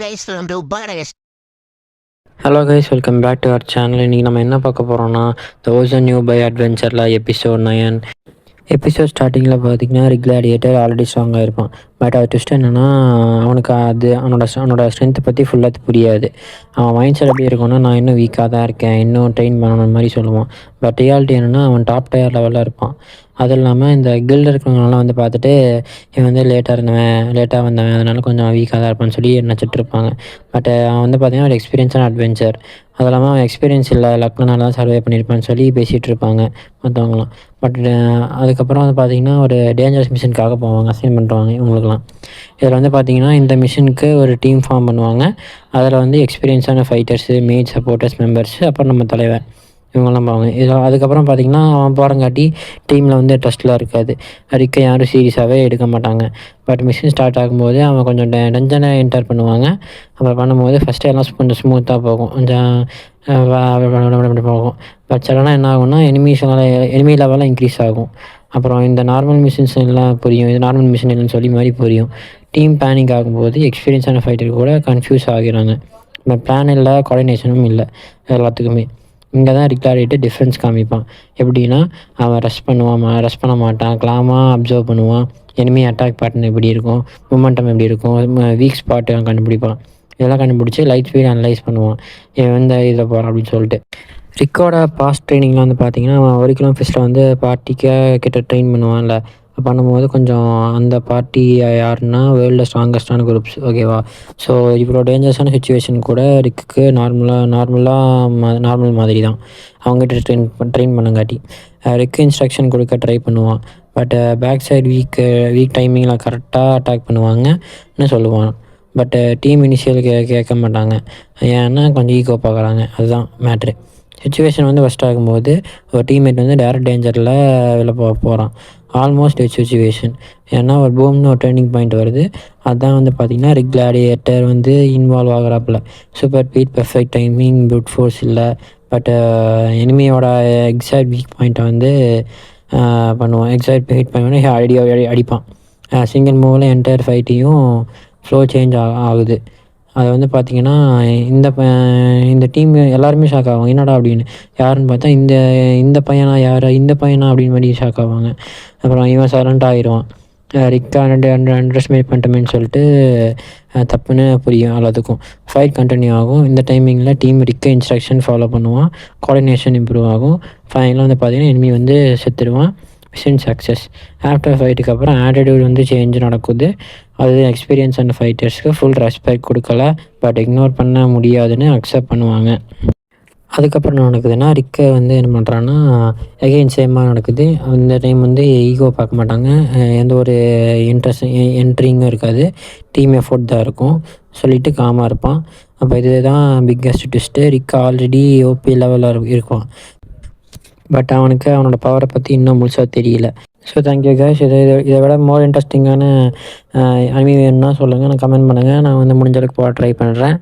guys, from Blue Bananas. Hello guys, welcome back to our channel. இன்றைக்கி நம்ம என்ன பார்க்க போகிறோம்னா த ஓசன் நியூ பை அட்வென்ச்சரில் எபிசோட் 9. எபிசோட் ஸ்டார்டிங்கில் பார்த்திங்கன்னா ரிக் கிளாடியேட்டர் ஆல்ரெடி ஸ்ட்ராங்காக இருப்பான். பட் அது ட்விஸ்ட் என்னென்னா, அவனுக்கு அது அவனோட ஸ்ட்ரென்த்தை பற்றி ஃபுல்லாக புரியாது. அவன் மைண்ட் செட் எப்படி இருக்கும்னா, நான் இன்னும் வீக்காக தான் இருக்கேன், இன்னும் ட்ரெயின் பண்ணணும் மாதிரி சொல்லுவான். பட் ரியாலிட்டி என்னென்னா, அவன் டாப் டயர் லெவலில் இருப்பான். அதுவும் இல்லாமல் இந்த கில்டு இருக்கிறவங்களாம் வந்து பார்த்துட்டு, இவன் வந்து லேட்டாக வந்தவன், அதனால் கொஞ்சம் வீக்காக தான் இருப்பான்னு சொல்லி நினச்சிட்டு இருப்பாங்க. பட் அவன் வந்து பார்த்திங்கன்னா ஒரு எக்ஸ்பீரியன்ஸான அட்வென்ச்சர். அது இல்லாமல் அவன் எக்ஸ்பீரியன்ஸ் இல்லை, லக்னால தான் சர்வே பண்ணியிருப்பான்னு சொல்லி பேசிகிட்டு இருப்பாங்க மற்றவங்களாம். பட் அதுக்கப்புறம் வந்து பார்த்திங்கன்னா ஒரு டேஞ்சரஸ் மிஷனுக்காக போவாங்க, அசைன் பண்ணுறாங்க இவங்களுக்குலாம். இதில் வந்து பார்த்திங்கன்னா இந்த மிஷனுக்கு ஒரு டீம் ஃபார்ம் பண்ணுவாங்க. அதில் வந்து எக்ஸ்பீரியன்ஸான ஃபைட்டர்ஸு, மேட் சப்போர்ட்டர்ஸ் மெம்பர்ஸு, அப்புறம் நம்ம தலைவர், இவங்கெல்லாம் போவாங்க. இதில் அதுக்கப்புறம் பார்த்திங்கன்னா அவன் போகிறங்காட்டி டீமில் வந்து ட்ரஸ்ட்லாம் இருக்காது. ரிக்கை யாரும் சீரியஸாகவே எடுக்க மாட்டாங்க. பட் மிஷின் ஸ்டார்ட் ஆகும்போது அவன் கொஞ்சம் டென்ஷனாக என்டர் பண்ணுவாங்க. அப்புறம் பண்ணும்போது ஃபஸ்ட்டு எல்லாம் கொஞ்சம் ஸ்மூத்தாக போகும், கொஞ்சம் அப்படி போகும். பட் சடனாக என்ன ஆகும்னா எனிமி லெவலில் இன்க்ரீஸ் ஆகும். அப்புறம் இந்த நார்மல் மிஷின்ஸ் எல்லாம் புரியும், இது நார்மல் மிஷின் இல்லைன்னு சொல்லி மாதிரி புரியும். டீம் பேனிக் ஆகும்போது எக்ஸ்பீரியன்ஸான ஃபைட்டர் கூட கன்ஃபியூஸ் ஆகிறாங்க. பட் பிளான் இல்லை, கோஆர்டினேஷனும் இல்லை எல்லாத்துக்குமே. இங்கே தான் ரிக் கிளாடியேட்டர் டிஃப்ரென்ஸ் காமிப்பான். எப்படின்னா, அவன் ரஷ் பண்ண மாட்டான், கிளாமாக அப்சர்வ் பண்ணுவான். எனிமி அட்டாக் பேட்டர்ன் எப்படி இருக்கும், மொமெண்டம் எப்படி இருக்கும், வீக் ஸ்பாட் அவன் கண்டுபிடிப்பான். இதெல்லாம் கண்டுபிடிச்சி லைட் ஸ்பீட் அனலைஸ் பண்ணுவான், எந்த இதில் போகிறான் அப்படின்னு சொல்லிட்டு. ரிக்கோட பாஸ்ட் ட்ரைனிங்கில் வந்து பார்த்திங்கன்னா, அவன் ஒரு கிலோமீட்டர்ஸில் வந்து கிட்ட ட்ரெயின் பண்ணுவான்ல. பண்ணும்போது கொஞ்சம் அந்த பார்ட்டி யாருன்னா வேர்ல்டில் ஸ்ட்ராங்கஸ்டான குரூப்ஸ், ஓகேவா. ஸோ இவ்வளோ டேஞ்சரஸான சுச்சுவேஷன் கூட ரிக்கு நார்மல் மாதிரி தான். அவங்ககிட்ட ட்ரெயின் பண்ணங்காட்டி ரிக்கு இன்ஸ்ட்ரக்ஷன் கொடுக்க ட்ரை பண்ணுவான். பட் பேக் சைடு வீக் டைமிங்கில் கரெக்டாக அட்டாக் பண்ணுவாங்கன்னு சொல்லுவான். பட் டீம் இனிஷியல் கேட்க மாட்டாங்க, ஏன்னா கொஞ்சம் ஈகோ பார்க்குறாங்க. அதுதான் மேட்ரு. சுச்சுவேஷன் வந்து ஃபஸ்ட் ஆகும்போது ஒரு டீம்மேட் வந்து டேரக்ட் டேஞ்சரில் வெளில போகிறான். Almost death situation. ஏன்னா ஒரு பூம்னு ஒரு டேர்னிங் பாயிண்ட் வருது. அதுதான் வந்து பார்த்திங்கன்னா ரிக் கிளாடியேட்டர் வந்து இன்வால்வ் ஆகிறாப்புல. Super beat, perfect timing, brute force இல்லை. பட் எனிமியோட எக்ஸாக்ட் வீக் பாயிண்ட்டை வந்து பண்ணுவான். எக்ஸாக்ட் வீக் பாயிண்ட் வந்து அடிப்பான். சிங்கிள் மூவில் என்டையர் ஃபைட்டையும் ஃப்ளோ சேஞ்ச் ஆகுது. அதை வந்து பார்த்திங்கன்னா இந்த டீம் எல்லாருமே ஷாக் ஆவாங்க, என்னடா அப்படின்னு. யாருன்னு பார்த்தா இந்த பையனா அப்படின்னு மாதிரி ஷாக் ஆவாங்க. அப்புறம் இவன் சைலண்ட் ஆகிடுவான். ரிக்கா அண்டர்ஸ்டிமேட் பண்ணிட்டோமேன்னு சொல்லிட்டு தப்புன்னு புரியும் எல்லாத்துக்கும். ஃபைட் கண்டினியூ ஆகும். இந்த டைமிங்கில் டீம் ரிக்க இன்ஸ்ட்ரக்ஷன் ஃபாலோ பண்ணுவான். கோஆர்டினேஷன் இம்ப்ரூவ் ஆகும். ஃபைனலாக வந்து பார்த்திங்கன்னா எனிமி வந்து செத்துடுவான். Mission success. ஆஃப்டர் ஃபைட்டுக்கு அப்புறம் ஆட்டிடியூட் வந்து சேஞ்ச் நடக்குது. அது எக்ஸ்பீரியன்ஸ் அண்ட் ஃபைட்டர்ஸ்க்கு ஃபுல் ரெஸ்பெக்ட் கொடுக்கல, பட் இக்னோர் பண்ண முடியாதுன்னு அக்செப்ட் பண்ணுவாங்க. அதுக்கப்புறம் என்ன நடக்குதுன்னா, ரிக்கை வந்து என்ன பண்ணுறான்னா எகைன் சேமாக நடக்குது. அந்த டைம் வந்து ஈகோ பார்க்க மாட்டாங்க, எந்த ஒரு என்ட்ரிங்கும் இருக்காது, டீம் எஃபோர்ட் தான் இருக்கும் சொல்லிவிட்டு காமாக இருப்பான். அப்போ இதுதான் biggest twist. Rick already OP லெவலில் இருப்பான். பட் அவனுக்கு அவனோட பவரை பற்றி இன்னும் முழுசாக தெரியல. So thank you guys. இதை விட மோர் இன்ட்ரெஸ்டிங்கான அனிமி வேணும்னா சொல்லுங்கள், நான் கமெண்ட் பண்ணுங்கள். நான் வந்து முடிஞ்ச அளவுக்கு போக ட்ரை பண்ணுறேன்.